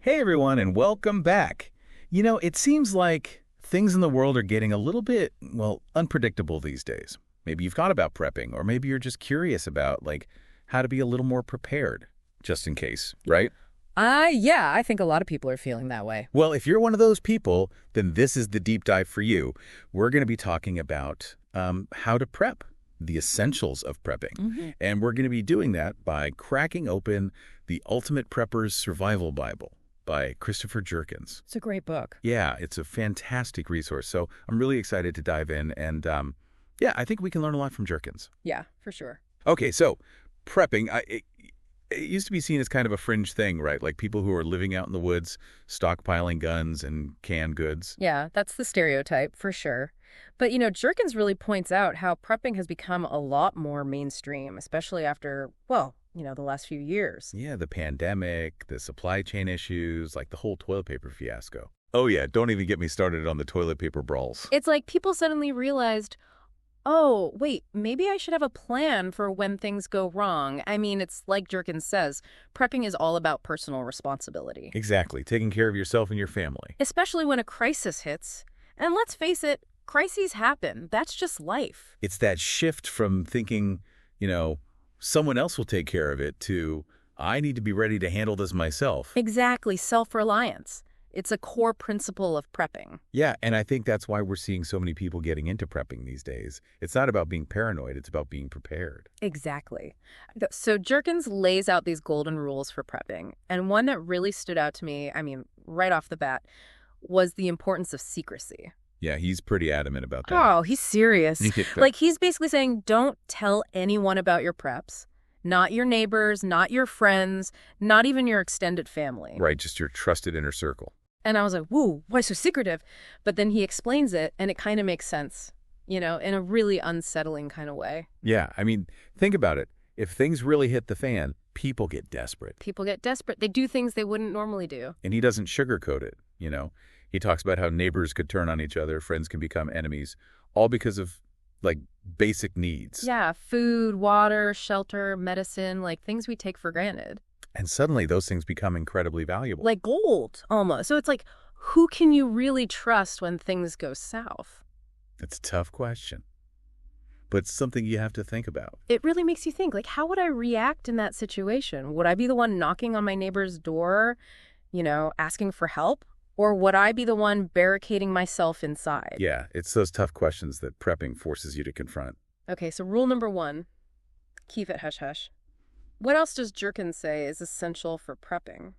Hey everyone, and welcome back. It seems like things in the world are getting a little bit, unpredictable these days. Maybe you've thought about prepping, or maybe you're just curious about, how to be a little more prepared, just in case, right? Yeah, I think a lot of people are feeling that way. Well, if you're one of those people, then this is the deep dive for you. We're going to be talking about how to prep, the essentials of prepping. And we're going to be doing that by cracking open The Ultimate Prepper's Survival Bible by Christopher Jerkins. It's a great book. Yeah, it's a fantastic resource. So I'm really excited to dive in. And I think we can learn a lot from Jerkins. Yeah, for sure. Okay, so prepping, it used to be seen as kind of a fringe thing, right? Like people who are living out in the woods, stockpiling guns and canned goods. Yeah, that's the stereotype, for sure. But, Jerkins really points out how prepping has become a lot more mainstream, especially after, the last few years. Yeah, the pandemic, the supply chain issues, like the whole toilet paper fiasco. Oh yeah, don't even get me started on the toilet paper brawls. It's like people suddenly realized, oh, wait, maybe I should have a plan for when things go wrong. I mean, it's like Jerkins says, prepping is all about personal responsibility. Exactly, taking care of yourself and your family. Especially when a crisis hits. And let's face it, crises happen. That's just life. It's that shift from thinking, someone else will take care of it to, I need to be ready to handle this myself. Exactly, self-reliance. It's a core principle of prepping. Yeah, and I think that's why we're seeing so many people getting into prepping these days. It's not about being paranoid, it's about being prepared. Exactly. So Jerkins lays out these golden rules for prepping. And one that really stood out to me, right off the bat, was the importance of secrecy. Yeah, he's pretty adamant about that. Oh, he's serious. Like, he's basically saying, don't tell anyone about your preps. Not your neighbors, not your friends, not even your extended family. Right, just your trusted inner circle. And I was like, whoa, why so secretive? But then he explains it, and it kind of makes sense, in a really unsettling kind of way. Yeah, think about it. If things really hit the fan, people get desperate. People get desperate. They do things they wouldn't normally do. And he doesn't sugarcoat it, He talks about how neighbors could turn on each other, friends can become enemies, all because of, basic needs. Yeah, food, water, shelter, medicine, things we take for granted. And suddenly those things become incredibly valuable. Like gold, almost. So it's like, who can you really trust when things go south? It's a tough question, but it's something you have to think about. It really makes you think, how would I react in that situation? Would I be the one knocking on my neighbor's door, asking for help? Or would I be the one barricading myself inside? Yeah, it's those tough questions that prepping forces you to confront. Okay, so rule number 1, keep it hush-hush. What else does Jerkins say is essential for prepping?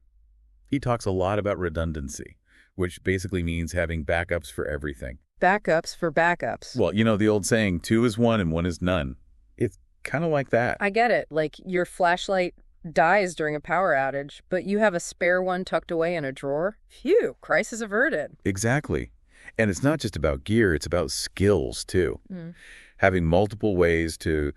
He talks a lot about redundancy, which basically means having backups for everything. Backups for backups. Well, the old saying, 2 is 1 and 1 is none. It's kind of like that. I get it. Like your flashlight dies during a power outage, but you have a spare one tucked away in a drawer. Phew, crisis averted. Exactly. And it's not just about gear, it's about skills, too. Having multiple ways to,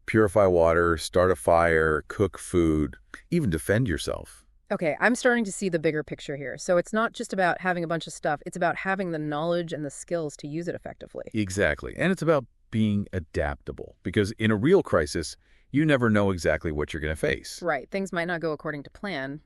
purify water, start a fire, cook food, even defend yourself. Okay, I'm starting to see the bigger picture here. So it's not just about having a bunch of stuff. It's about having the knowledge and the skills to use it effectively. Exactly. And it's about being adaptable. Because in a real crisis, you never know exactly what you're going to face. Right. Things might not go according to plan.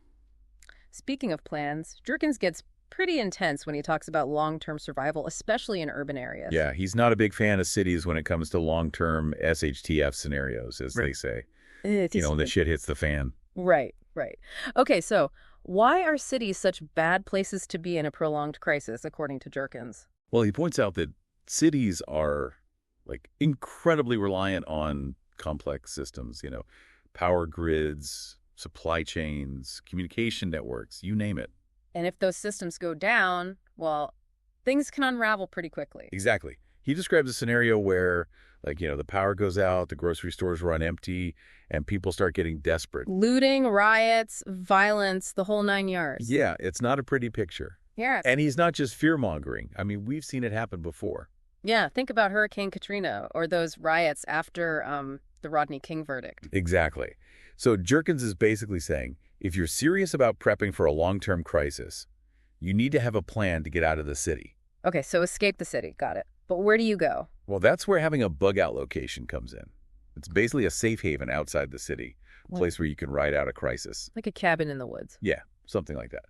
Speaking of plans, Jerkins gets pretty intense when he talks about long-term survival, especially in urban areas. Yeah, he's not a big fan of cities when it comes to long-term SHTF scenarios, as they say. When the shit hits the fan. Right. Okay, so why are cities such bad places to be in a prolonged crisis, according to Jerkins? Well, he points out that cities are, incredibly reliant on complex systems, power grids, supply chains, communication networks, you name it. And if those systems go down, well, things can unravel pretty quickly. Exactly. He describes a scenario where, the power goes out, the grocery stores run empty, and people start getting desperate. Looting, riots, violence, the whole 9 yards. Yeah, it's not a pretty picture. Yeah. And he's not just fear-mongering. We've seen it happen before. Yeah, think about Hurricane Katrina or those riots after the Rodney King verdict. Exactly. So Jerkins is basically saying, if you're serious about prepping for a long-term crisis, you need to have a plan to get out of the city. Okay, so escape the city. Got it. But where do you go? Well, that's where having a bug-out location comes in. It's basically a safe haven outside the city, a place where you can ride out a crisis. Like a cabin in the woods. Yeah, something like that.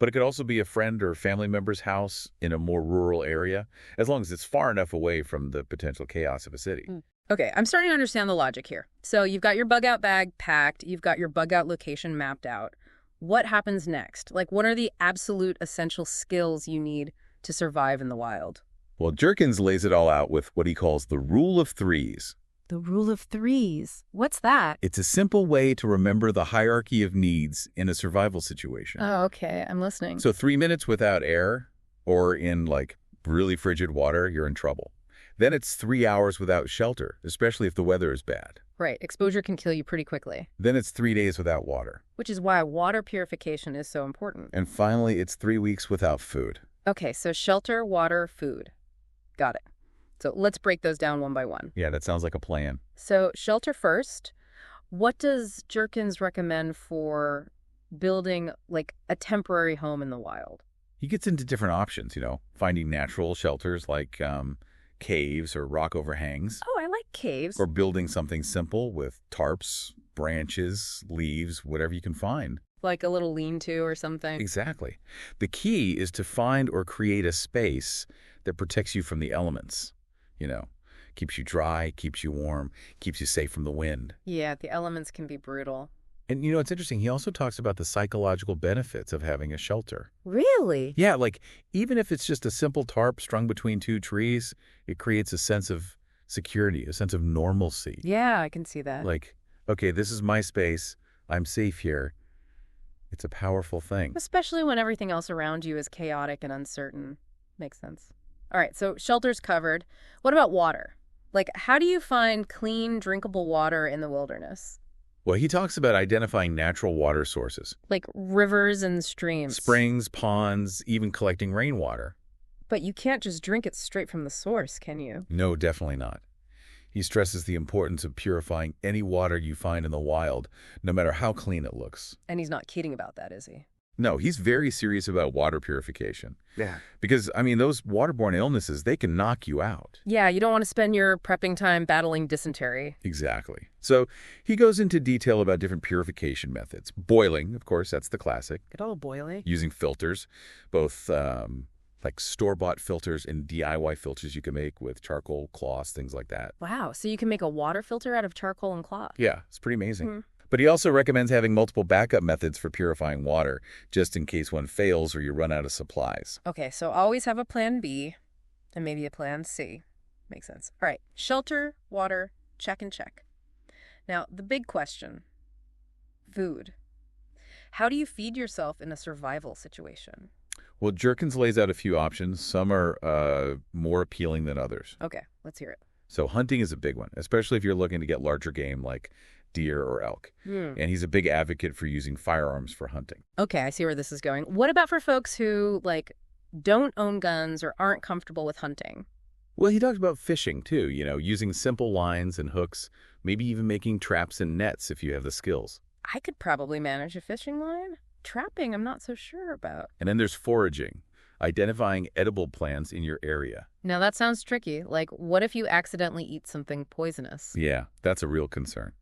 But it could also be a friend or family member's house in a more rural area, as long as it's far enough away from the potential chaos of a city. Okay, I'm starting to understand the logic here. So you've got your bug out bag packed, you've got your bug out location mapped out. What happens next? Like, what are the absolute essential skills you need to survive in the wild? Well, Jerkins lays it all out with what he calls the rule of threes. The rule of threes. What's that? It's a simple way to remember the hierarchy of needs in a survival situation. Oh, okay. I'm listening. So 3 minutes without air or in like really frigid water, you're in trouble. Then it's 3 hours without shelter, especially if the weather is bad. Right. Exposure can kill you pretty quickly. Then it's 3 days without water. Which is why water purification is so important. And finally, it's 3 weeks without food. Okay, so shelter, water, food. Got it. So let's break those down one by one. Yeah, that sounds like a plan. So shelter first. What does Jerkins recommend for building like a temporary home in the wild? He gets into different options, finding natural shelters like caves or rock overhangs. Oh, I like caves. Or building something simple with tarps, branches, leaves, whatever you can find. Like a little lean-to or something. Exactly. The key is to find or create a space that protects you from the elements. Keeps you dry, keeps you warm, keeps you safe from the wind. Yeah, the elements can be brutal. And it's interesting. He also talks about the psychological benefits of having a shelter. Really? Yeah, like even if it's just a simple tarp strung between 2 trees, it creates a sense of security, a sense of normalcy. Yeah, I can see that. Like, okay, this is my space. I'm safe here. It's a powerful thing. Especially when everything else around you is chaotic and uncertain. Makes sense. All right, so shelter's covered. What about water? Like, how do you find clean, drinkable water in the wilderness? Well, he talks about identifying natural water sources. Like rivers and streams. Springs, ponds, even collecting rainwater. But you can't just drink it straight from the source, can you? No, definitely not. He stresses the importance of purifying any water you find in the wild, no matter how clean it looks. And he's not kidding about that, is he? No, he's very serious about water purification. Yeah. Because, those waterborne illnesses, they can knock you out. Yeah, you don't want to spend your prepping time battling dysentery. Exactly. So he goes into detail about different purification methods. Boiling, of course, that's the classic. Good old boiling. Using filters, both like store-bought filters and DIY filters you can make with charcoal, cloths, things like that. Wow, so you can make a water filter out of charcoal and cloth. Yeah, it's pretty amazing. But he also recommends having multiple backup methods for purifying water, just in case one fails or you run out of supplies. Okay, so always have a plan B and maybe a plan C. Makes sense. All right, shelter, water, check and check. Now, the big question, food. How do you feed yourself in a survival situation? Well, Jerkins lays out a few options. Some are more appealing than others. Okay, let's hear it. So hunting is a big one, especially if you're looking to get larger game like deer or elk. And he's a big advocate for using firearms for hunting. Okay, I see where this is going. What about for folks who, don't own guns or aren't comfortable with hunting? Well, he talks about fishing, too, using simple lines and hooks, maybe even making traps and nets if you have the skills. I could probably manage a fishing line. Trapping, I'm not so sure about. And then there's foraging, identifying edible plants in your area. Now, that sounds tricky. Like, what if you accidentally eat something poisonous? Yeah, that's a real concern.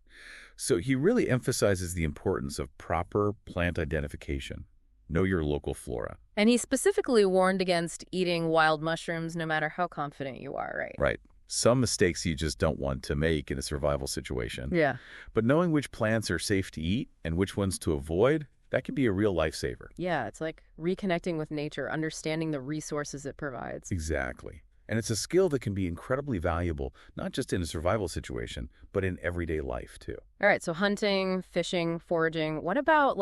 So he really emphasizes the importance of proper plant identification. Know your local flora. And he specifically warned against eating wild mushrooms no matter how confident you are, right? Right. Some mistakes you just don't want to make in a survival situation. Yeah. But knowing which plants are safe to eat and which ones to avoid, that can be a real lifesaver. Yeah, it's like reconnecting with nature, understanding the resources it provides. Exactly. And it's a skill that can be incredibly valuable, not just in a survival situation, but in everyday life, too. All right, so hunting, fishing, foraging. What about,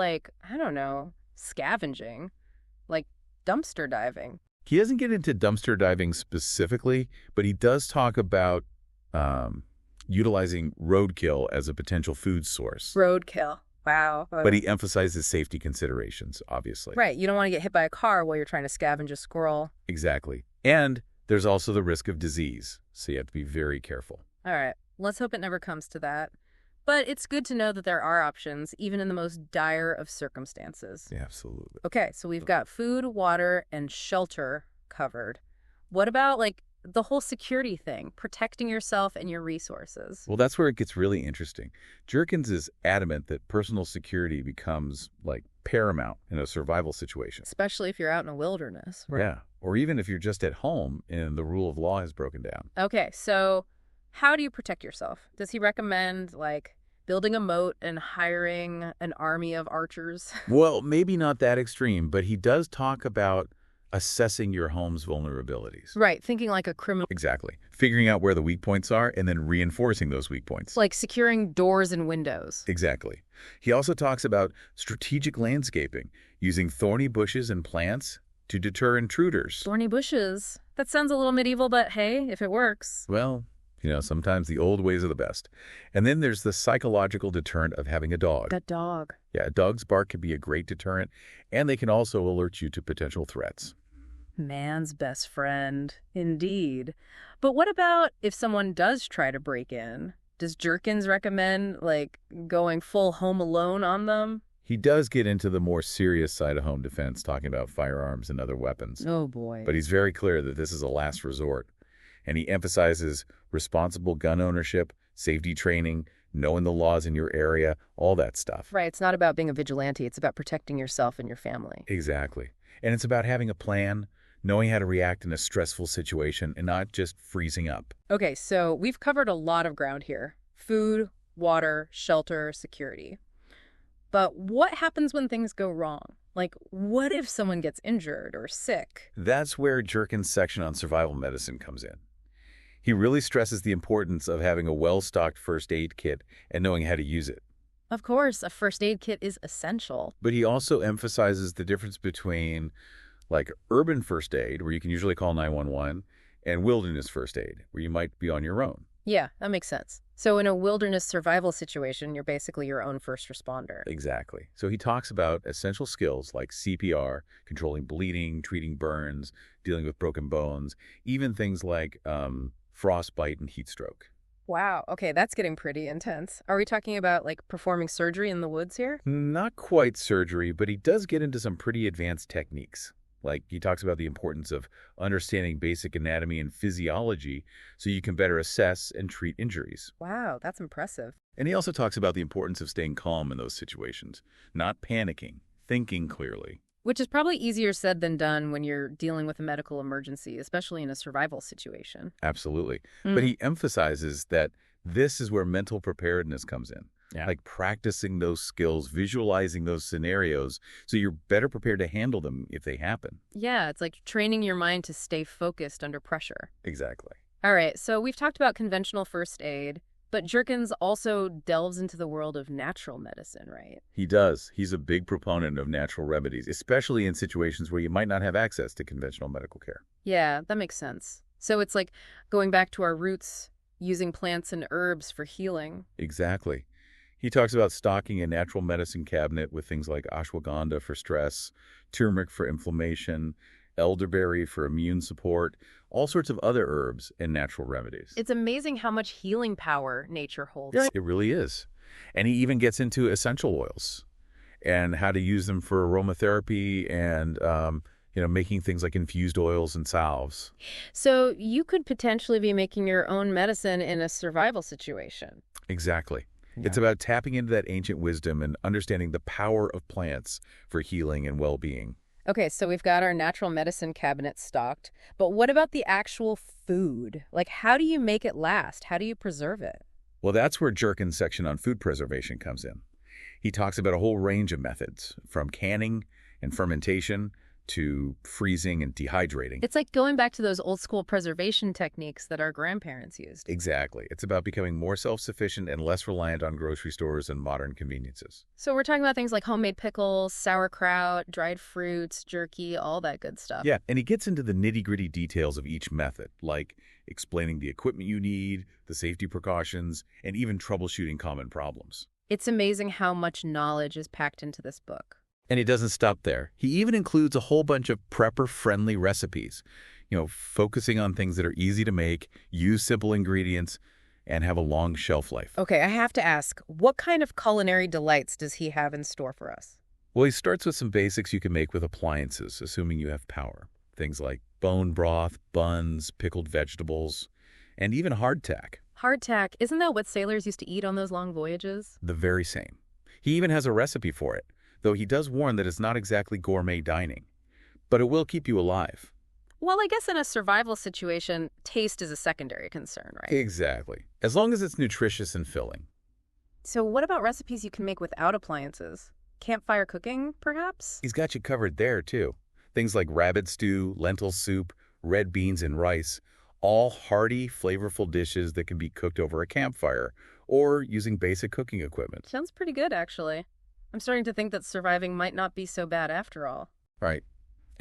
scavenging? Like dumpster diving? He doesn't get into dumpster diving specifically, but he does talk about utilizing roadkill as a potential food source. Roadkill. Wow. But he emphasizes safety considerations, obviously. Right, you don't want to get hit by a car while you're trying to scavenge a squirrel. Exactly. And there's also the risk of disease, so you have to be very careful. All right, let's hope it never comes to that. But it's good to know that there are options, even in the most dire of circumstances. Yeah, absolutely. Okay, so we've got food, water, and shelter covered. What about, the whole security thing, protecting yourself and your resources. Well, that's where it gets really interesting. Jerkins is adamant that personal security becomes, like, paramount in a survival situation. Especially if you're out in a wilderness. Yeah, or even if you're just at home and the rule of law has broken down. Okay, so how do you protect yourself? Does he recommend, like, building a moat and hiring an army of archers? Well, maybe not that extreme, but he does talk about assessing your home's vulnerabilities. Right, thinking like a criminal. Exactly. Figuring out where the weak points are and then reinforcing those weak points. Like securing doors and windows. Exactly. He also talks about strategic landscaping, using thorny bushes and plants to deter intruders. Thorny bushes. That sounds a little medieval, but hey, if it works. Well, sometimes the old ways are the best. And then there's the psychological deterrent of having a dog. That dog. Yeah, a dog's bark can be a great deterrent, and they can also alert you to potential threats. Man's best friend. Indeed. But what about if someone does try to break in? Does Jerkins recommend, like, going full Home Alone on them? He does get into the more serious side of home defense, talking about firearms and other weapons. Oh, boy. But he's very clear that this is a last resort. And he emphasizes responsible gun ownership, safety training, knowing the laws in your area, all that stuff. Right, it's not about being a vigilante. It's about protecting yourself and your family. Exactly. And it's about having a plan, knowing how to react in a stressful situation, and not just freezing up. Okay, so we've covered a lot of ground here. Food, water, shelter, security. But what happens when things go wrong? Like, what if someone gets injured or sick? That's where Jerkins' section on survival medicine comes in. He really stresses the importance of having a well-stocked first aid kit and knowing how to use it. Of course, a first aid kit is essential. But he also emphasizes the difference between, like, urban first aid, where you can usually call 911, and wilderness first aid, where you might be on your own. Yeah, that makes sense. So in a wilderness survival situation, you're basically your own first responder. Exactly. So he talks about essential skills like CPR, controlling bleeding, treating burns, dealing with broken bones, even things like frostbite and heat stroke. Wow, okay, that's getting pretty intense. Are we talking about, like, performing surgery in the woods here? Not quite surgery, but he does get into some pretty advanced techniques. Like, he talks about the importance of understanding basic anatomy and physiology so you can better assess and treat injuries. Wow, that's impressive. And he also talks about the importance of staying calm in those situations, not panicking, thinking clearly. Which is probably easier said than done when you're dealing with a medical emergency, especially in a survival situation. Absolutely. But he emphasizes that this is where mental preparedness comes in. Yeah. Like practicing those skills, visualizing those scenarios so you're better prepared to handle them if they happen. Yeah, it's like training your mind to stay focused under pressure. Exactly. All right, so we've talked about conventional first aid, but Jerkins also delves into the world of natural medicine, right? He does. He's a big proponent of natural remedies, especially in situations where you might not have access to conventional medical care. Yeah, that makes sense. So it's like going back to our roots, using plants and herbs for healing. Exactly. He talks about stocking a natural medicine cabinet with things like ashwagandha for stress, turmeric for inflammation, elderberry for immune support, all sorts of other herbs and natural remedies. It's amazing how much healing power nature holds. Yeah, it really is. And he even gets into essential oils and how to use them for aromatherapy and, making things like infused oils and salves. So you could potentially be making your own medicine in a survival situation. Exactly. Yeah. It's about tapping into that ancient wisdom and understanding the power of plants for healing and well-being. Okay, so we've got our natural medicine cabinet stocked, but what about the actual food? Like, how do you make it last? How do you preserve it? Well, that's where Jerkins' section on food preservation comes in. He talks about a whole range of methods, from canning and fermentation to freezing and dehydrating. It's like going back to those old school preservation techniques that our grandparents used. Exactly. It's about becoming more self-sufficient and less reliant on grocery stores and modern conveniences. So we're talking about things like homemade pickles, sauerkraut, dried fruits, jerky, all that good stuff. Yeah, and he gets into the nitty-gritty details of each method, like explaining the equipment you need, the safety precautions, and even troubleshooting common problems. It's amazing how much knowledge is packed into this book. And he doesn't stop there. He even includes a whole bunch of prepper-friendly recipes, focusing on things that are easy to make, use simple ingredients, and have a long shelf life. Okay, I have to ask, what kind of culinary delights does he have in store for us? Well, he starts with some basics you can make with appliances, assuming you have power. Things like bone broth, buns, pickled vegetables, and even hardtack. Hardtack, isn't that what sailors used to eat on those long voyages? The very same. He even has a recipe for it, though he does warn that it's not exactly gourmet dining. But it will keep you alive. Well, I guess in a survival situation, taste is a secondary concern, right? Exactly. As long as it's nutritious and filling. So what about recipes you can make without appliances? Campfire cooking, perhaps? He's got you covered there, too. Things like rabbit stew, lentil soup, red beans and rice, all hearty, flavorful dishes that can be cooked over a campfire or using basic cooking equipment. Sounds pretty good, actually. I'm starting to think that surviving might not be so bad after all. Right.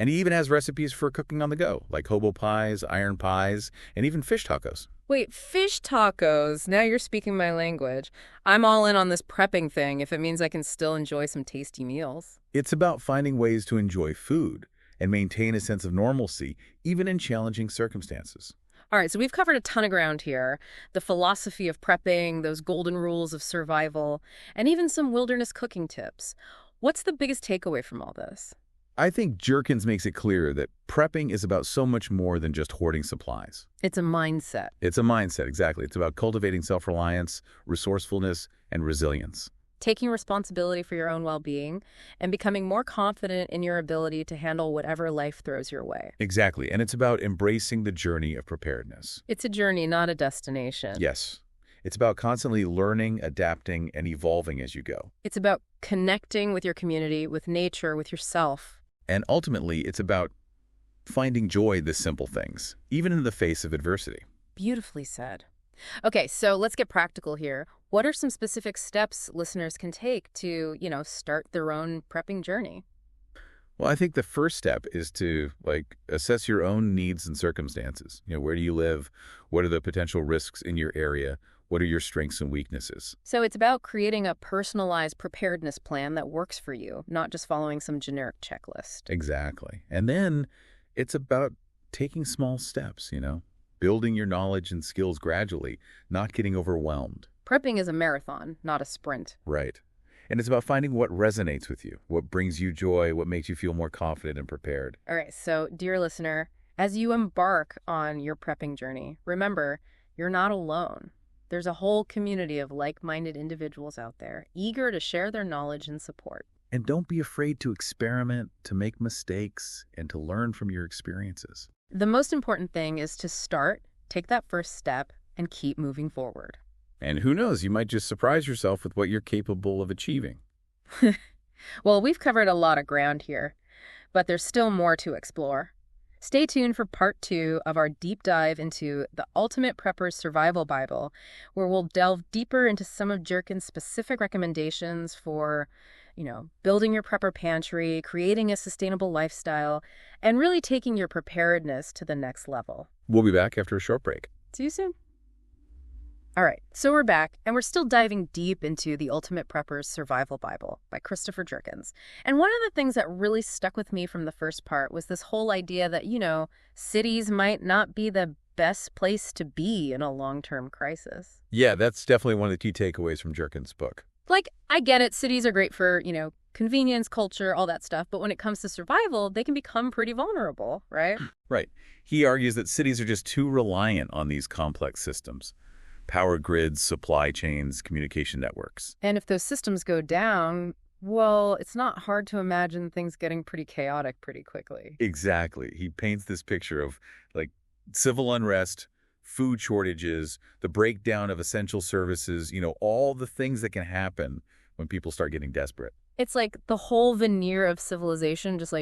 And he even has recipes for cooking on the go, like hobo pies, iron pies, and even fish tacos. Wait, fish tacos. Now you're speaking my language. I'm all in on this prepping thing if it means I can still enjoy some tasty meals. It's about finding ways to enjoy food and maintain a sense of normalcy, even in challenging circumstances. All right, so we've covered a ton of ground here. The philosophy of prepping, those golden rules of survival, and even some wilderness cooking tips. What's the biggest takeaway from all this? I think Jerkins makes it clear that prepping is about so much more than just hoarding supplies. It's a mindset. It's a mindset, exactly. It's about cultivating self-reliance, resourcefulness, and resilience. Taking responsibility for your own well-being and becoming more confident in your ability to handle whatever life throws your way. Exactly, and it's about embracing the journey of preparedness. It's a journey, not a destination. Yes. It's about constantly learning, adapting, and evolving as you go. It's about connecting with your community, with nature, with yourself. And ultimately, it's about finding joy in the simple things, even in the face of adversity. Beautifully said. Okay, so let's get practical here. What are some specific steps listeners can take to, start their own prepping journey? Well, I think the first step is to, assess your own needs and circumstances. Where do you live? What are the potential risks in your area? What are your strengths and weaknesses? So it's about creating a personalized preparedness plan that works for you, not just following some generic checklist. Exactly. And then it's about taking small steps, building your knowledge and skills gradually, not getting overwhelmed. Prepping is a marathon, not a sprint. Right. And it's about finding what resonates with you, what brings you joy, what makes you feel more confident and prepared. All right, so dear listener, as you embark on your prepping journey, remember, you're not alone. There's a whole community of like-minded individuals out there, eager to share their knowledge and support. And don't be afraid to experiment, to make mistakes, and to learn from your experiences. The most important thing is to start, take that first step, and keep moving forward. And who knows, you might just surprise yourself with what you're capable of achieving. Well, we've covered a lot of ground here, but there's still more to explore. Stay tuned for part 2 of our deep dive into the Ultimate Prepper's Survival Bible, where we'll delve deeper into some of Jerkins' specific recommendations for, building your prepper pantry, creating a sustainable lifestyle, and really taking your preparedness to the next level. We'll be back after a short break. See you soon. All right, so we're back, and we're still diving deep into The Ultimate Prepper's Survival Bible by Christopher Jerkins. And one of the things that really stuck with me from the first part was this whole idea that, cities might not be the best place to be in a long-term crisis. Yeah, that's definitely one of the key takeaways from Jerkins' book. I get it, cities are great for, convenience, culture, all that stuff, but when it comes to survival, they can become pretty vulnerable, right? Right. He argues that cities are just too reliant on these complex systems. Power grids, supply chains, communication networks. And if those systems go down, well, it's not hard to imagine things getting pretty chaotic pretty quickly. Exactly. He paints this picture of civil unrest, food shortages, the breakdown of essential services, all the things that can happen when people start getting desperate. It's like the whole veneer of civilization just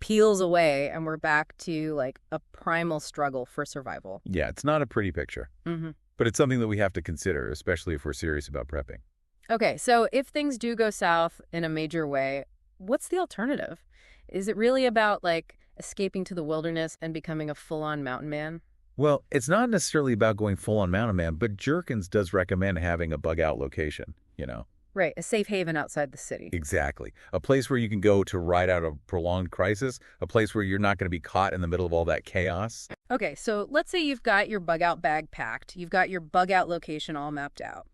peels away and we're back to a primal struggle for survival. Yeah, it's not a pretty picture. Mm-hmm. But it's something that we have to consider, especially if we're serious about prepping. Okay, so if things do go south in a major way, what's the alternative? Is it really about escaping to the wilderness and becoming a full-on mountain man? Well, it's not necessarily about going full-on mountain man, but Jerkins does recommend having a bug-out location, Right, a safe haven outside the city. Exactly. A place where you can go to ride out a prolonged crisis, a place where you're not going to be caught in the middle of all that chaos. Okay, so let's say you've got your bug-out bag packed. You've got your bug-out location all mapped out.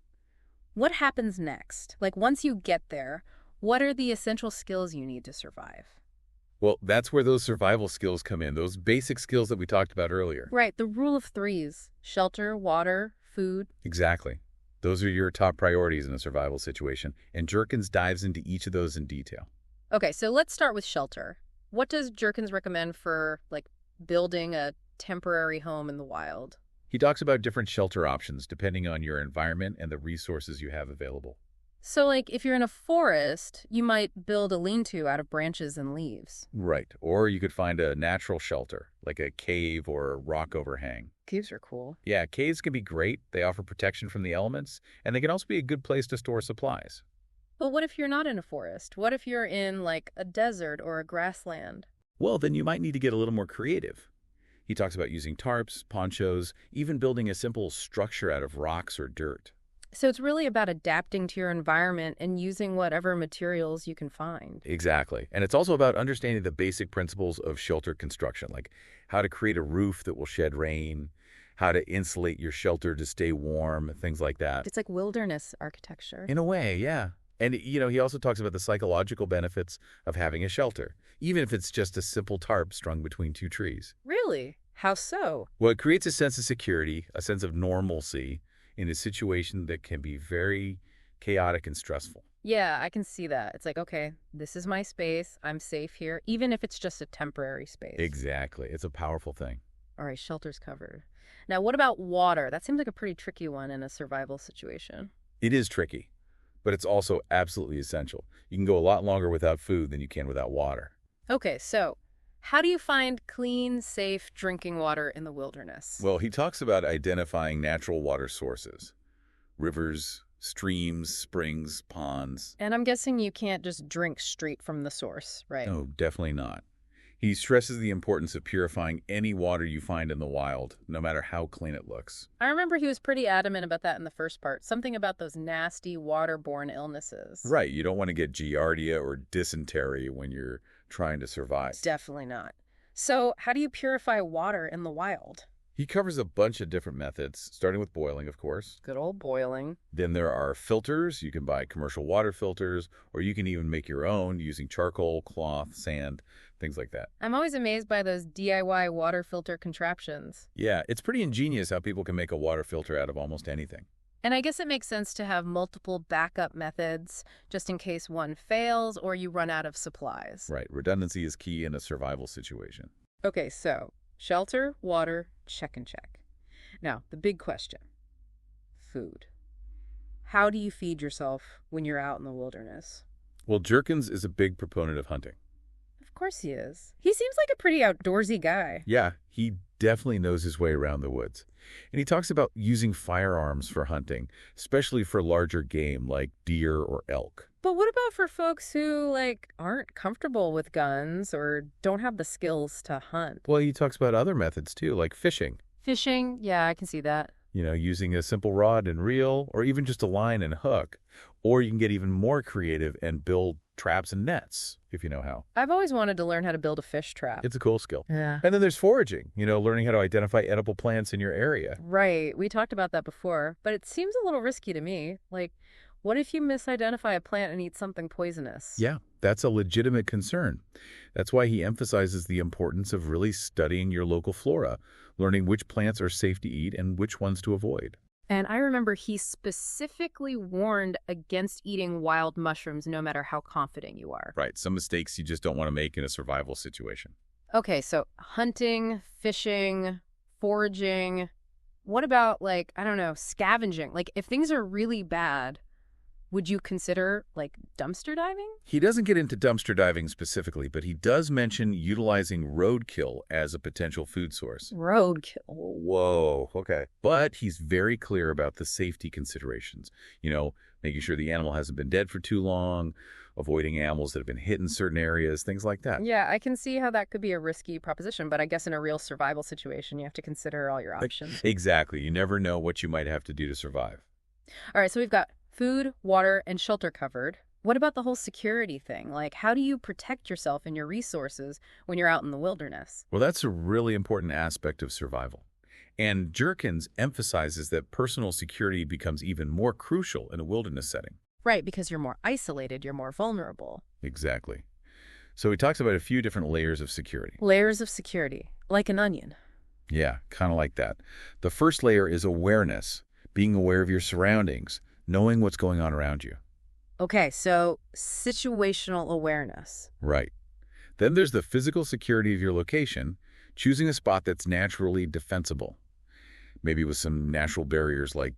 What happens next? Once you get there, what are the essential skills you need to survive? Well, that's where those survival skills come in, those basic skills that we talked about earlier. Right, the rule of threes: shelter, water, food. Exactly. Those are your top priorities in a survival situation, and Jerkins dives into each of those in detail. Okay, so let's start with shelter. What does Jerkins recommend for, like, building a temporary home in the wild? He talks about different shelter options depending on your environment and the resources you have available. So, like, if you're in a forest, you might build a lean-to out of branches and leaves. Right. Or you could find a natural shelter, like a cave or a rock overhang. Caves are cool. Yeah, caves can be great. They offer protection from the elements, and they can also be a good place to store supplies. But what if you're not in a forest? What if you're in, like, a desert or a grassland? Well, then you might need to get a little more creative. He talks about using tarps, ponchos, even building a simple structure out of rocks or dirt. So it's really about adapting to your environment and using whatever materials you can find. Exactly. And it's also about understanding the basic principles of shelter construction, like how to create a roof that will shed rain, how to insulate your shelter to stay warm, things like that. It's like wilderness architecture. In a way, yeah. And, he also talks about the psychological benefits of having a shelter, even if it's just a simple tarp strung between two trees. Really? How so? Well, it creates a sense of security, a sense of normalcy in a situation that can be very chaotic and stressful. Yeah, I can see that. It's like, okay, this is my space. I'm safe here, even if it's just a temporary space. Exactly. It's a powerful thing. All right, shelter's covered. Now, what about water? That seems like a pretty tricky one in a survival situation. It is tricky, but it's also absolutely essential. You can go a lot longer without food than you can without water. Okay, so how do you find clean, safe drinking water in the wilderness? Well, he talks about identifying natural water sources, rivers, streams, springs, ponds. And I'm guessing you can't just drink straight from the source, right? No, definitely not. He stresses the importance of purifying any water you find in the wild, no matter how clean it looks. I remember he was pretty adamant about that in the first part. Something about those nasty waterborne illnesses. Right, you don't want to get giardia or dysentery when you're trying to survive. Definitely not. So how do you purify water in the wild? He covers a bunch of different methods, starting with boiling, of course. Good old boiling. Then there are filters. You can buy commercial water filters, or you can even make your own using charcoal, cloth, sand, things like that. I'm always amazed by those DIY water filter contraptions. Yeah, it's pretty ingenious how people can make a water filter out of almost anything. And I guess it makes sense to have multiple backup methods just in case one fails or you run out of supplies. Right, redundancy is key in a survival situation. Okay, so shelter, water, check and check. Now, the big question: food. How do you feed yourself when you're out in the wilderness? Well, Jerkins is a big proponent of hunting. Of course he is. He seems like a pretty outdoorsy guy. Yeah, he definitely knows his way around the woods. And he talks about using firearms for hunting, especially for larger game like deer or elk. But what about for folks who, like, aren't comfortable with guns or don't have the skills to hunt? Well, he talks about other methods too, like fishing. Fishing? Yeah, I can see that. Using a simple rod and reel, or even just a line and hook. Or you can get even more creative and build traps and nets, if you know how. I've always wanted to learn how to build a fish trap. It's a cool skill. Yeah. And then there's foraging, learning how to identify edible plants in your area. Right. We talked about that before, but it seems a little risky to me. Like, what if you misidentify a plant and eat something poisonous? Yeah, that's a legitimate concern. That's why he emphasizes the importance of really studying your local flora, learning which plants are safe to eat and which ones to avoid. And I remember he specifically warned against eating wild mushrooms no matter how confident you are. Right, some mistakes you just don't want to make in a survival situation. Okay, so hunting, fishing, foraging. What about, like, I don't know, scavenging? Like, if things are really bad, would you consider, like, dumpster diving? He doesn't get into dumpster diving specifically, but he does mention utilizing roadkill as a potential food source. Roadkill. Whoa, okay. But he's very clear about the safety considerations. Making sure the animal hasn't been dead for too long, avoiding animals that have been hit in certain areas, things like that. Yeah, I can see how that could be a risky proposition, but I guess in a real survival situation, you have to consider all your options. Exactly. You never know what you might have to do to survive. All right, so we've got food, water, and shelter covered. What about the whole security thing? Like, how do you protect yourself and your resources when you're out in the wilderness? Well, that's a really important aspect of survival. And Jerkins emphasizes that personal security becomes even more crucial in a wilderness setting. Right, because you're more isolated, you're more vulnerable. Exactly. So he talks about a few different layers of security. Layers of security, like an onion. Yeah, kind of like that. The first layer is awareness, being aware of your surroundings, knowing what's going on around you. Okay, so situational awareness. Right. Then there's the physical security of your location, choosing a spot that's naturally defensible, maybe with some natural barriers like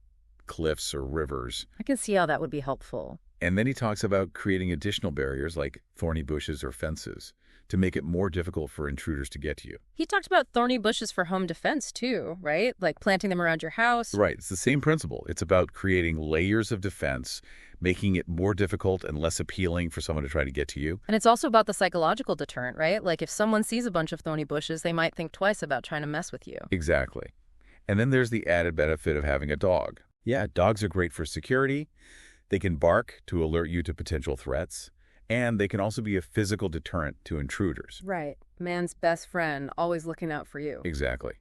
cliffs or rivers. I can see how that would be helpful. And then he talks about creating additional barriers like thorny bushes or fences to make it more difficult for intruders to get to you. He talked about thorny bushes for home defense too, right? Like planting them around your house. Right. It's the same principle. It's about creating layers of defense, making it more difficult and less appealing for someone to try to get to you. And it's also about the psychological deterrent, right? Like if someone sees a bunch of thorny bushes, they might think twice about trying to mess with you. Exactly. And then there's the added benefit of having a dog. Yeah, dogs are great for security. They can bark to alert you to potential threats. And they can also be a physical deterrent to intruders. Right. Man's best friend, always looking out for you. Exactly.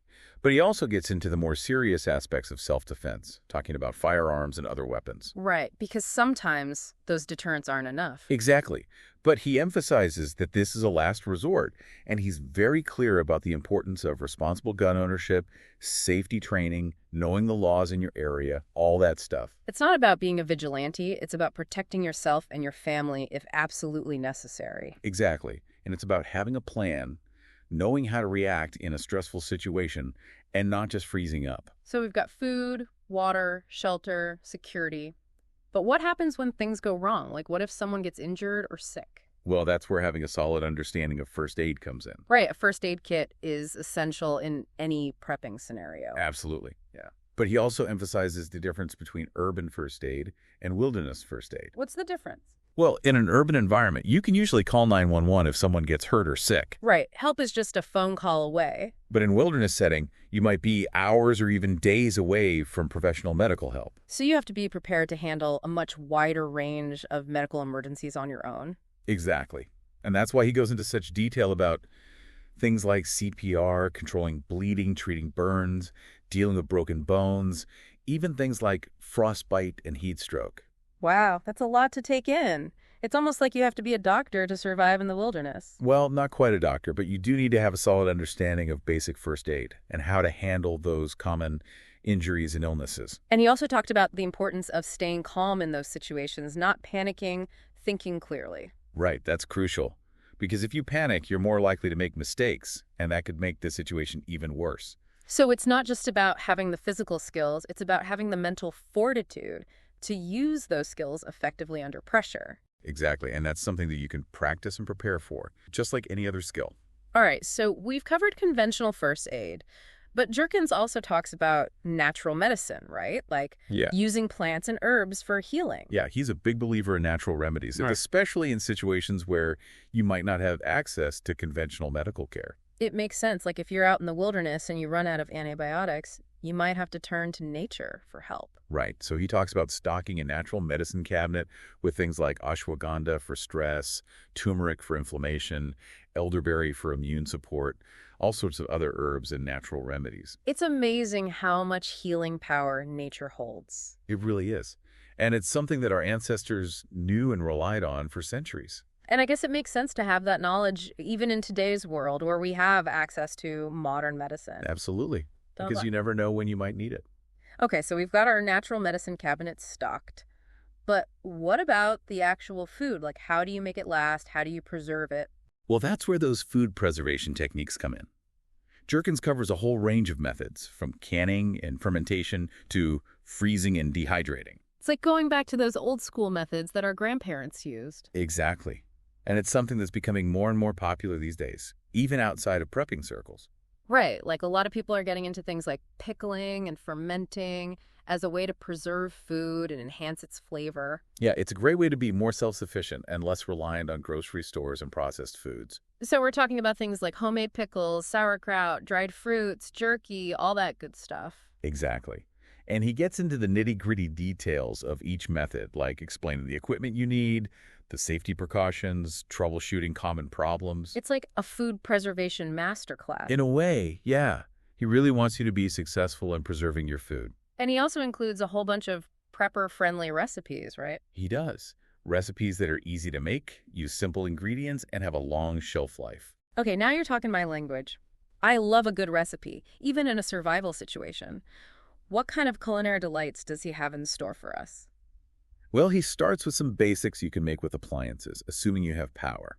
But he also gets into the more serious aspects of self-defense, talking about firearms and other weapons. Right, because sometimes those deterrents aren't enough. Exactly. But he emphasizes that this is a last resort, and he's very clear about the importance of responsible gun ownership, safety training, knowing the laws in your area, all that stuff. It's not about being a vigilante. It's about protecting yourself and your family if absolutely necessary. Exactly. And it's about having a plan, knowing how to react in a stressful situation, and not just freezing up. So we've got food, water, shelter, security. But what happens when things go wrong? Like what if someone gets injured or sick? Well, that's where having a solid understanding of first aid comes in. Right, a first aid kit is essential in any prepping scenario. Absolutely, yeah. But he also emphasizes the difference between urban first aid and wilderness first aid. What's the difference? Well, in an urban environment, you can usually call 911 if someone gets hurt or sick. Right, help is just a phone call away. But in wilderness setting, you might be hours or even days away from professional medical help. So you have to be prepared to handle a much wider range of medical emergencies on your own. Exactly. And that's why he goes into such detail about things like CPR, controlling bleeding, treating burns, dealing with broken bones, even things like frostbite and heat stroke. Wow, that's a lot to take in. It's almost like you have to be a doctor to survive in the wilderness. Well, not quite a doctor, but you do need to have a solid understanding of basic first aid and how to handle those common injuries and illnesses. And he also talked about the importance of staying calm in those situations, not panicking, thinking clearly. Right, that's crucial. Because if you panic, you're more likely to make mistakes, and that could make the situation even worse. So it's not just about having the physical skills, it's about having the mental fortitude to use those skills effectively under pressure. Exactly, and that's something that you can practice and prepare for, just like any other skill. All right, so we've covered conventional first aid, but Jerkins also talks about natural medicine, right? Like using plants and herbs for healing. Yeah, he's a big believer in natural remedies, Right. especially in situations where you might not have access to conventional medical care. It makes sense. Like if you're out in the wilderness and you run out of antibiotics, you might have to turn to nature for help. Right, so he talks about stocking a natural medicine cabinet with things like ashwagandha for stress, turmeric for inflammation, elderberry for immune support, all sorts of other herbs and natural remedies. It's amazing how much healing power nature holds. It really is. And it's something that our ancestors knew and relied on for centuries. And I guess it makes sense to have that knowledge even in today's world where we have access to modern medicine. Absolutely. Don't Because li- you never know when you might need it. Okay, so we've got our natural medicine cabinet stocked. But what about the actual food? Like, how do you make it last? How do you preserve it? Well, that's where those food preservation techniques come in. Jerkins covers a whole range of methods, from canning and fermentation to freezing and dehydrating. It's like going back to those old school methods that our grandparents used. Exactly. And it's something that's becoming more and more popular these days, even outside of prepping circles. Right, like a lot of people are getting into things like pickling and fermenting as a way to preserve food and enhance its flavor. Yeah, it's a great way to be more self-sufficient and less reliant on grocery stores and processed foods. So we're talking about things like homemade pickles, sauerkraut, dried fruits, jerky, all that good stuff. Exactly. And he gets into the nitty-gritty details of each method, like explaining the equipment you need, the safety precautions, troubleshooting common problems. It's like a food preservation masterclass. In a way, yeah. He really wants you to be successful in preserving your food. And he also includes a whole bunch of prepper-friendly recipes, right? He does. Recipes that are easy to make, use simple ingredients, and have a long shelf life. Okay, now you're talking my language. I love a good recipe, even in a survival situation. What kind of culinary delights does he have in store for us? Well, he starts with some basics you can make with appliances, assuming you have power.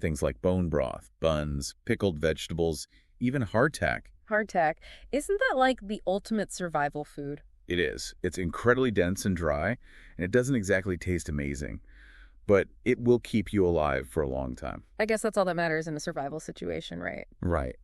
Things like bone broth, buns, pickled vegetables, even hardtack. Hardtack. Isn't that like the ultimate survival food? It is. It's incredibly dense and dry, and it doesn't exactly taste amazing, but it will keep you alive for a long time. I guess that's all that matters in a survival situation, right? Right.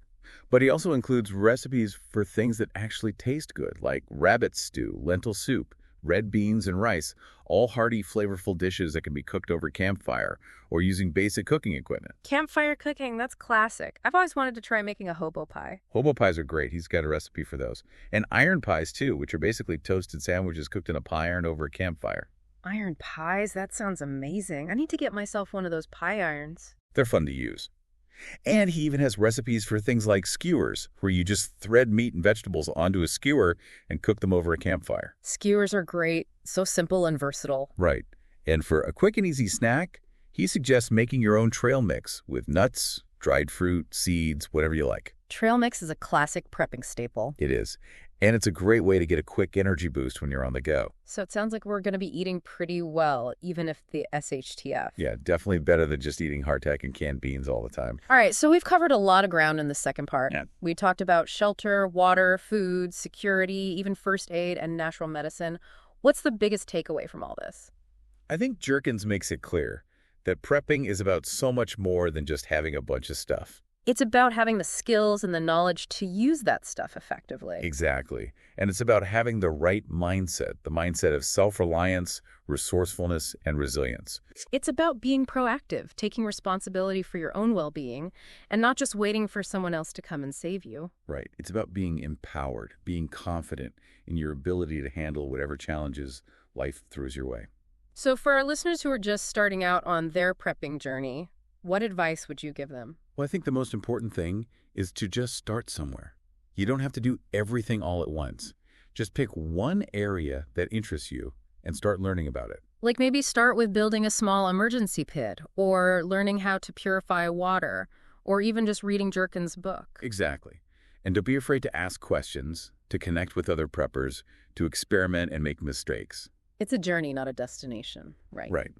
But he also includes recipes for things that actually taste good, like rabbit stew, lentil soup, red beans, and rice, all hearty, flavorful dishes that can be cooked over campfire or using basic cooking equipment. Campfire cooking, that's classic. I've always wanted to try making a hobo pie. Hobo pies are great. He's got a recipe for those. And iron pies, too, which are basically toasted sandwiches cooked in a pie iron over a campfire. Iron pies? That sounds amazing. I need to get myself one of those pie irons. They're fun to use. And he even has recipes for things like skewers, where you just thread meat and vegetables onto a skewer and cook them over a campfire. Skewers are great, so simple and versatile. Right. And for a quick and easy snack, he suggests making your own trail mix with nuts, dried fruit, seeds, whatever you like. Trail mix is a classic prepping staple. It is. And it's a great way to get a quick energy boost when you're on the go. So it sounds like we're going to be eating pretty well, even if the SHTF. Yeah, definitely better than just eating hardtack and canned beans all the time. All right, so we've covered a lot of ground in the second part. Yeah. We talked about shelter, water, food, security, even first aid and natural medicine. What's the biggest takeaway from all this? I think Jerkins makes it clear that prepping is about so much more than just having a bunch of stuff. It's about having the skills and the knowledge to use that stuff effectively. Exactly. And it's about having the right mindset, the mindset of self-reliance, resourcefulness, and resilience. It's about being proactive, taking responsibility for your own well-being, and not just waiting for someone else to come and save you. Right. It's about being empowered, being confident in your ability to handle whatever challenges life throws your way. So for our listeners who are just starting out on their prepping journey, what advice would you give them? Well, I think the most important thing is to just start somewhere. You don't have to do everything all at once. Just pick one area that interests you and start learning about it. Like maybe start with building a small emergency pit, or learning how to purify water, or even just reading Jerkins' book. Exactly. And don't be afraid to ask questions, to connect with other preppers, to experiment and make mistakes. It's a journey, not a destination, right? Right.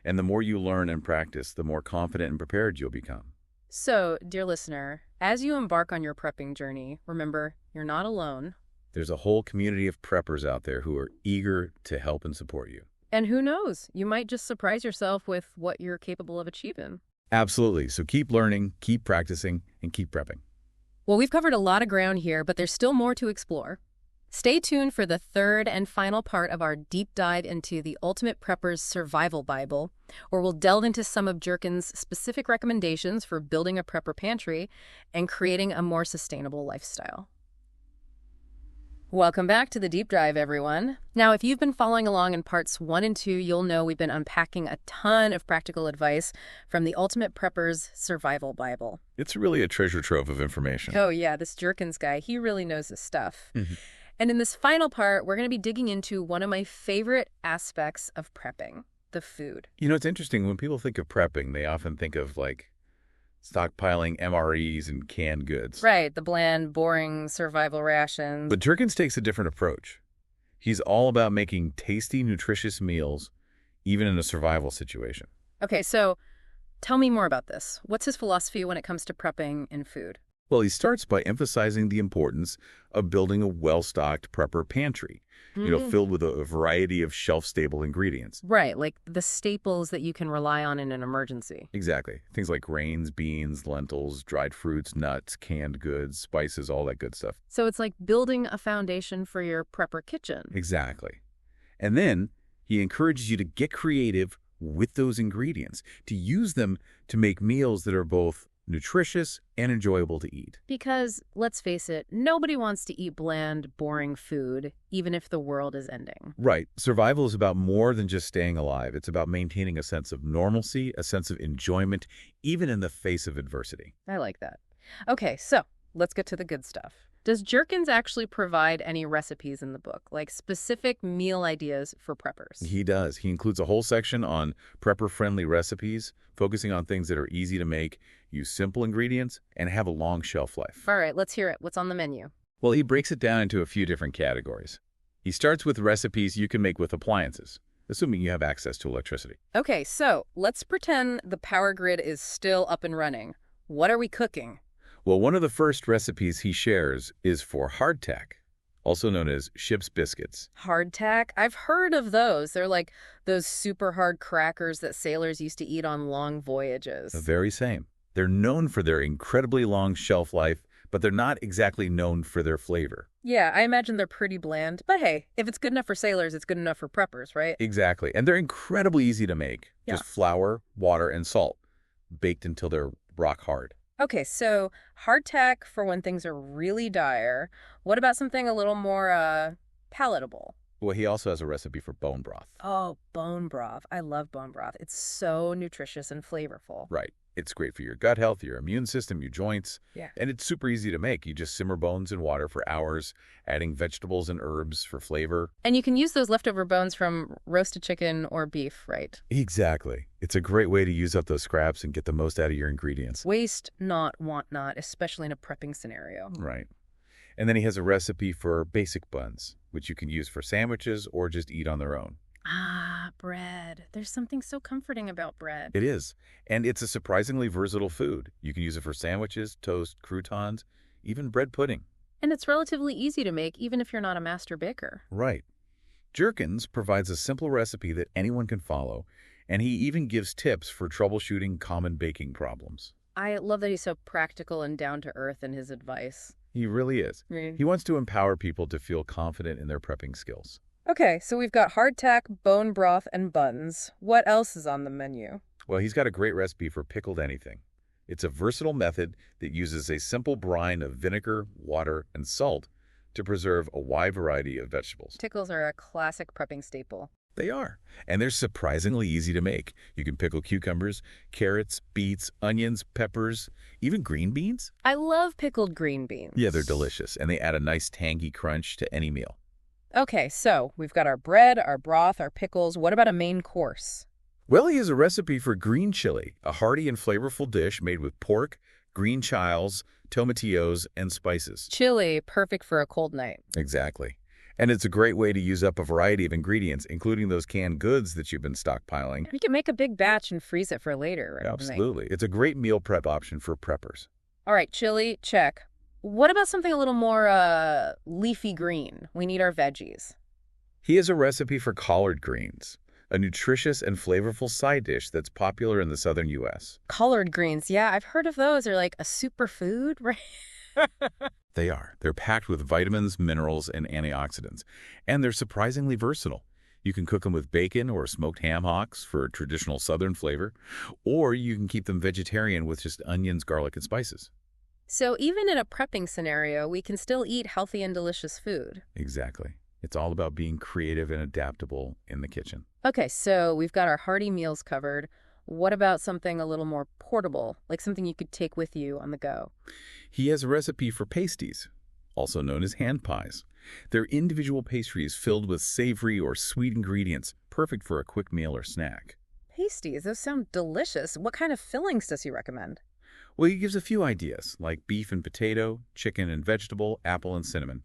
And the more you learn and practice, the more confident and prepared you'll become. So, dear listener, as you embark on your prepping journey, remember, you're not alone. There's a whole community of preppers out there who are eager to help and support you. And who knows, you might just surprise yourself with what you're capable of achieving. Absolutely. So keep learning, keep practicing, and keep prepping. Well, we've covered a lot of ground here, but there's still more to explore. Stay tuned for the third and final part of our deep dive into the Ultimate Prepper's Survival Bible, where we'll delve into some of Jerkins' specific recommendations for building a prepper pantry and creating a more sustainable lifestyle. Welcome back to the deep dive, everyone. Now, if you've been following along in parts 1 and 2, you'll know we've been unpacking a ton of practical advice from the Ultimate Prepper's Survival Bible. It's really a treasure trove of information. Oh yeah, this Jerkins guy, he really knows his stuff. And in this final part, we're going to be digging into one of my favorite aspects of prepping, the food. You know, it's interesting. When people think of prepping, they often think of, like, stockpiling MREs and canned goods. Right, the bland, boring survival rations. But Jerkins takes a different approach. He's all about making tasty, nutritious meals, even in a survival situation. Okay, so tell me more about this. What's his philosophy when it comes to prepping and food? Well, he starts by emphasizing the importance of building a well-stocked prepper pantry, filled with a variety of shelf-stable ingredients. Right, like the staples that you can rely on in an emergency. Exactly. Things like grains, beans, lentils, dried fruits, nuts, canned goods, spices, all that good stuff. So it's like building a foundation for your prepper kitchen. Exactly. And then he encourages you to get creative with those ingredients, to use them to make meals that are both nutritious and enjoyable to eat. Because, let's face it, nobody wants to eat bland, boring food, even if the world is ending. Right. Survival is about more than just staying alive. It's about maintaining a sense of normalcy, a sense of enjoyment, even in the face of adversity. I like that. Okay, so let's get to the good stuff. Does Jerkins actually provide any recipes in the book, like specific meal ideas for preppers? He does. He includes a whole section on prepper-friendly recipes, focusing on things that are easy to make, use simple ingredients, and have a long shelf life. All right, let's hear it. What's on the menu? Well, he breaks it down into a few different categories. He starts with recipes you can make with appliances, assuming you have access to electricity. Okay, so let's pretend the power grid is still up and running. What are we cooking? Well, one of the first recipes he shares is for hardtack, also known as ship's biscuits. Hardtack? I've heard of those. They're like those super hard crackers that sailors used to eat on long voyages. The very same. They're known for their incredibly long shelf life, but they're not exactly known for their flavor. Yeah, I imagine they're pretty bland. But hey, if it's good enough for sailors, it's good enough for preppers, right? Exactly. And they're incredibly easy to make. Yeah. Just flour, water, and salt, baked until they're rock hard. Okay, so hardtack for when things are really dire. What about something a little more palatable? Well, he also has a recipe for bone broth. Oh, bone broth. I love bone broth. It's so nutritious and flavorful. Right. It's great for your gut health, your immune system, your joints. Yeah. And it's super easy to make. You just simmer bones in water for hours, adding vegetables and herbs for flavor. And you can use those leftover bones from roasted chicken or beef, right? Exactly. It's a great way to use up those scraps and get the most out of your ingredients. Waste not, want not, especially in a prepping scenario. Right. And then he has a recipe for basic buns, which you can use for sandwiches or just eat on their own. Ah, bread. There's something so comforting about bread. It is. And it's a surprisingly versatile food. You can use it for sandwiches, toast, croutons, even bread pudding. And it's relatively easy to make, even if you're not a master baker. Right. Jerkins provides a simple recipe that anyone can follow, and he even gives tips for troubleshooting common baking problems. I love that he's so practical and down to earth in his advice. He really is. He wants to empower people to feel confident in their prepping skills. Okay, so we've got hardtack, bone broth, and buns. What else is on the menu? Well, he's got a great recipe for pickled anything. It's a versatile method that uses a simple brine of vinegar, water, and salt to preserve a wide variety of vegetables. Pickles are a classic prepping staple. They are, and they're surprisingly easy to make. You can pickle cucumbers, carrots, beets, onions, peppers, even green beans. I love pickled green beans. Yeah, they're delicious, and they add a nice tangy crunch to any meal. Okay, so we've got our bread, our broth, our pickles. What about a main course? Well, he has a recipe for green chili, a hearty and flavorful dish made with pork, green chiles, tomatillos, and spices. Chili, perfect for a cold night. Exactly. And it's a great way to use up a variety of ingredients, including those canned goods that you've been stockpiling. You can make a big batch and freeze it for later. Right? Absolutely. It's a great meal prep option for preppers. All right, chili, check. What about something a little more leafy green? We need our veggies. He has a recipe for collard greens, a nutritious and flavorful side dish that's popular in the southern U.S. Collard greens, yeah, I've heard of those. They're like a superfood, right? They are. They're packed with vitamins, minerals, and antioxidants, and they're surprisingly versatile. You can cook them with bacon or smoked ham hocks for a traditional southern flavor, or you can keep them vegetarian with just onions, garlic, and spices. So even in a prepping scenario, we can still eat healthy and delicious food. Exactly. It's all about being creative and adaptable in the kitchen. Okay, so we've got our hearty meals covered. What about something a little more portable, like something you could take with you on the go? He has a recipe for pasties, also known as hand pies. They're individual pastries filled with savory or sweet ingredients, perfect for a quick meal or snack. Pasties, those sound delicious. What kind of fillings does he recommend? Well, he gives a few ideas, like beef and potato, chicken and vegetable, apple and cinnamon.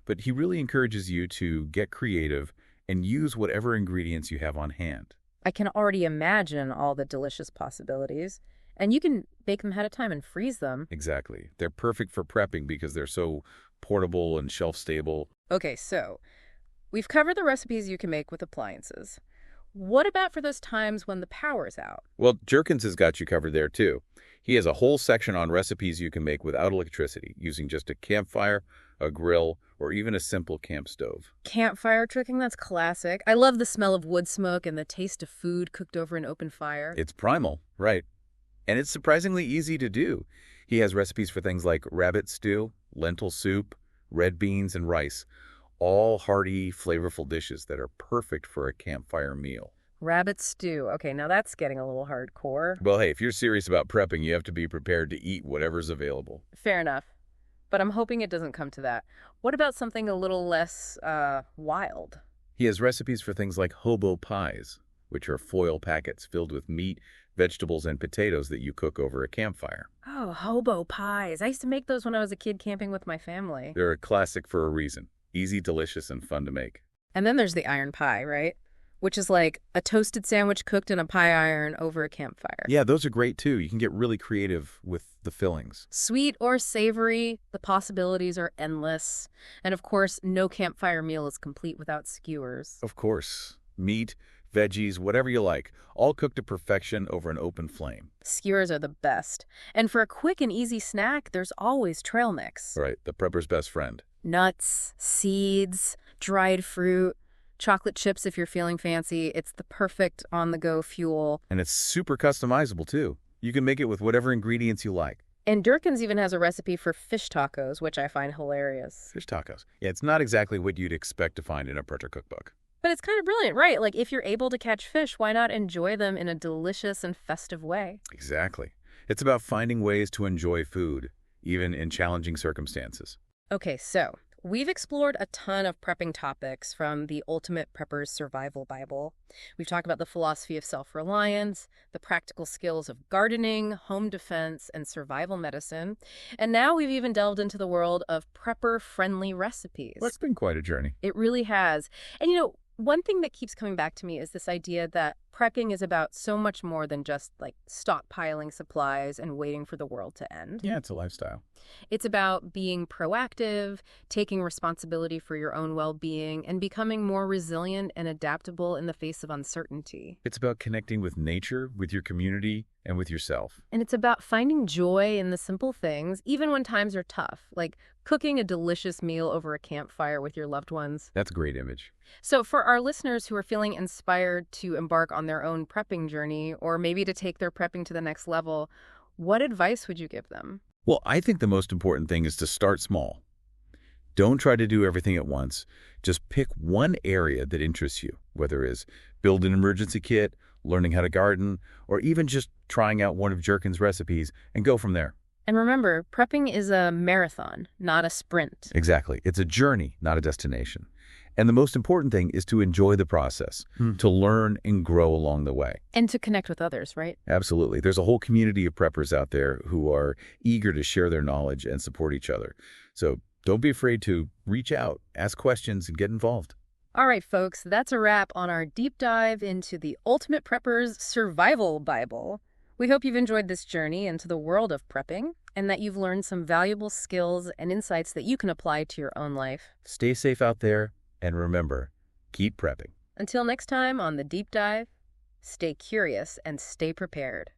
But he really encourages you to get creative and use whatever ingredients you have on hand. I can already imagine all the delicious possibilities. And you can bake them ahead of time and freeze them. Exactly. They're perfect for prepping because they're so portable and shelf-stable. Okay, so we've covered the recipes you can make with appliances. What about for those times when the power's out? Well, Jerkins has got you covered there, too. He has a whole section on recipes you can make without electricity, using just a campfire, a grill, or even a simple camp stove. Campfire cooking, that's classic. I love the smell of wood smoke and the taste of food cooked over an open fire. It's primal, right? And it's surprisingly easy to do. He has recipes for things like rabbit stew, lentil soup, red beans, and rice. All hearty, flavorful dishes that are perfect for a campfire meal. Rabbit stew. Okay, now that's getting a little hardcore. Well, hey, if you're serious about prepping, you have to be prepared to eat whatever's available. Fair enough. but I'm hoping it doesn't come to that. What about something a little less, wild? He has recipes for things like hobo pies, which are foil packets filled with meat, vegetables, and potatoes that you cook over a campfire. Oh, hobo pies. I used to make those when I was a kid camping with my family. They're a classic for a reason. Easy, delicious, and fun to make. And then there's the iron pie, right? Which is like a toasted sandwich cooked in a pie iron over a campfire. Yeah, those are great too. You can get really creative with the fillings. Sweet or savory, the possibilities are endless. And of course, no campfire meal is complete without skewers. Of course, meat, veggies, whatever you like, all cooked to perfection over an open flame. Skewers are the best. And for a quick and easy snack, there's always trail mix. Right, the prepper's best friend. Nuts, seeds, dried fruit, chocolate chips if you're feeling fancy. It's the perfect on-the-go fuel. And it's super customizable too. You can make it with whatever ingredients you like. And Durkins even has a recipe for fish tacos, which I find hilarious. Fish tacos. Yeah, it's not exactly what you'd expect to find in a Prutter cookbook. But it's kind of brilliant, right? Like, if you're able to catch fish, why not enjoy them in a delicious and festive way? Exactly. It's about finding ways to enjoy food, even in challenging circumstances. Okay, so we've explored a ton of prepping topics from the Ultimate Prepper's Survival Bible. We've talked about the philosophy of self-reliance, the practical skills of gardening, home defense, and survival medicine. And now we've even delved into the world of prepper-friendly recipes. Well, it's been quite a journey. It really has. And one thing that keeps coming back to me is this idea that prepping is about so much more than just like stockpiling supplies and waiting for the world to end. Yeah, it's a lifestyle. It's about being proactive, taking responsibility for your own well-being, and becoming more resilient and adaptable in the face of uncertainty. It's about connecting with nature, with your community, and with yourself. And it's about finding joy in the simple things, even when times are tough, like cooking a delicious meal over a campfire with your loved ones. That's a great image. So for our listeners who are feeling inspired to embark on their own prepping journey, or maybe to take their prepping to the next level, what advice would you give them? Well, I think the most important thing is to start small. Don't try to do everything at once. Just pick one area that interests you, whether it's build an emergency kit, learning how to garden, or even just trying out one of Jerkin's recipes, and go from there. And remember, prepping is a marathon, not a sprint. Exactly. It's a journey, not a destination. And the most important thing is to enjoy the process, to learn and grow along the way. And to connect with others, right? Absolutely. There's a whole community of preppers out there who are eager to share their knowledge and support each other. So don't be afraid to reach out, ask questions, and get involved. All right, folks, that's a wrap on our deep dive into the Ultimate Prepper's Survival Bible. We hope you've enjoyed this journey into the world of prepping and that you've learned some valuable skills and insights that you can apply to your own life. Stay safe out there, and remember, keep prepping. Until next time on The Deep Dive, stay curious and stay prepared.